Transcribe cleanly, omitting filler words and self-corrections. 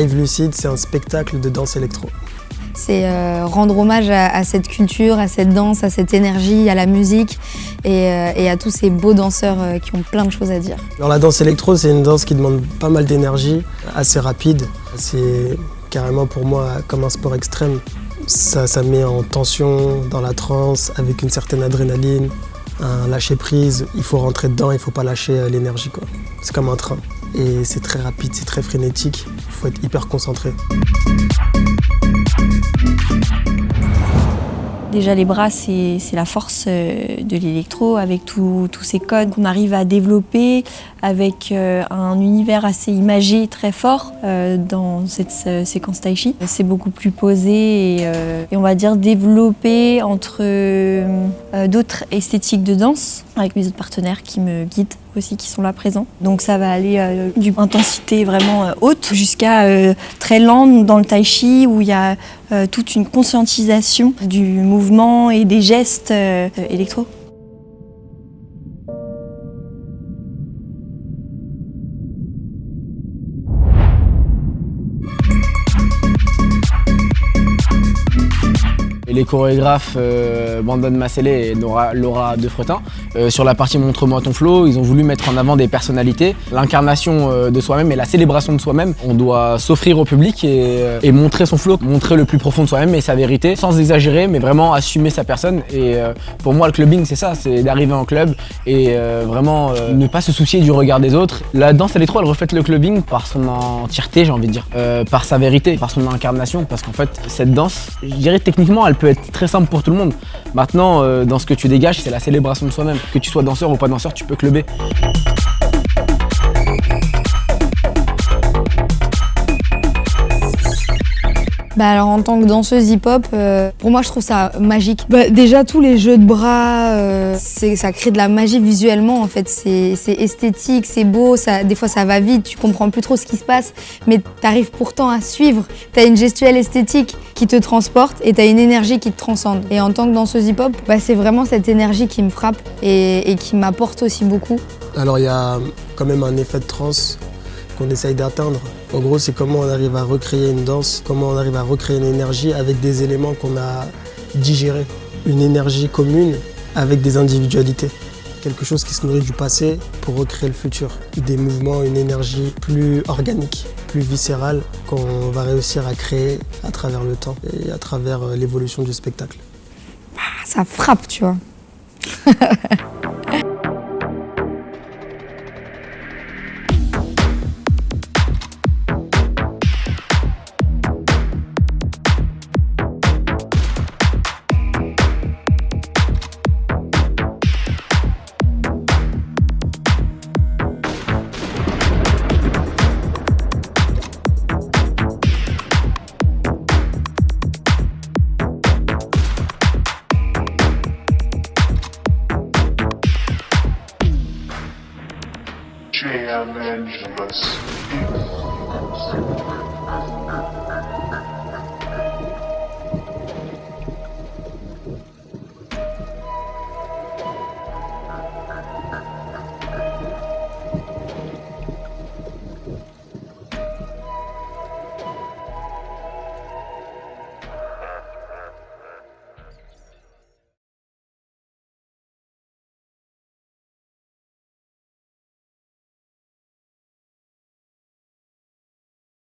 Rave Lucide, c'est un spectacle de danse électro. C'est rendre hommage à cette culture, à cette danse, à cette énergie, à la musique et à tous ces beaux danseurs qui ont plein de choses à dire. Alors la danse électro, c'est une danse qui demande pas mal d'énergie, assez rapide. C'est carrément pour moi comme un sport extrême. Ça met en tension, dans la transe, avec une certaine adrénaline, un lâcher-prise. Il faut rentrer dedans, il ne faut pas lâcher l'énergie, quoi. C'est comme un train. Et c'est très rapide, c'est très frénétique. Il faut être hyper concentré. Déjà les bras, c'est la force de l'électro avec tous ces codes qu'on arrive à développer avec un univers assez imagé très fort dans cette séquence tai chi. C'est beaucoup plus posé et on va dire développé entre d'autres esthétiques de danse avec mes autres partenaires qui me guident aussi, qui sont là présents. Donc ça va aller d'une intensité vraiment haute jusqu'à très lente dans le tai chi où il y a toute une conscientisation du mouvement et des gestes électro. Les chorégraphes Brandon Masselé et Laura Defretin, sur la partie Montre-moi ton flow, ils ont voulu mettre en avant des personnalités, l'incarnation de soi-même et la célébration de soi-même. On doit s'offrir au public et montrer son flow, montrer le plus profond de soi-même et sa vérité, sans exagérer, mais vraiment assumer sa personne. Et pour moi, le clubbing, c'est ça, c'est d'arriver en club et vraiment ne pas se soucier du regard des autres. La danse électro, elle reflète le clubbing par son entièreté, j'ai envie de dire, par sa vérité, par son incarnation, parce qu'en fait, cette danse, je dirais techniquement, elle peut être très simple pour tout le monde. Maintenant, dans ce que tu dégages, c'est la célébration de soi-même. Que tu sois danseur ou pas danseur, tu peux clubber. Alors en tant que danseuse hip-hop, pour moi je trouve ça magique. Déjà tous les jeux de bras, ça crée de la magie visuellement en fait. C'est esthétique, c'est beau, des fois ça va vite, tu comprends plus trop ce qui se passe, mais t'arrives pourtant à suivre. T'as une gestuelle esthétique qui te transporte et t'as une énergie qui te transcende. Et en tant que danseuse hip-hop, c'est vraiment cette énergie qui me frappe et qui m'apporte aussi beaucoup. Alors il y a quand même un effet de transe qu'on essaye d'atteindre. En gros, c'est comment on arrive à recréer une danse, comment on arrive à recréer une énergie avec des éléments qu'on a digérés. Une énergie commune avec des individualités. Quelque chose qui se nourrit du passé pour recréer le futur. Des mouvements, une énergie plus organique, plus viscérale qu'on va réussir à créer à travers le temps et à travers l'évolution du spectacle. Ça frappe, tu vois. Jam Angelus.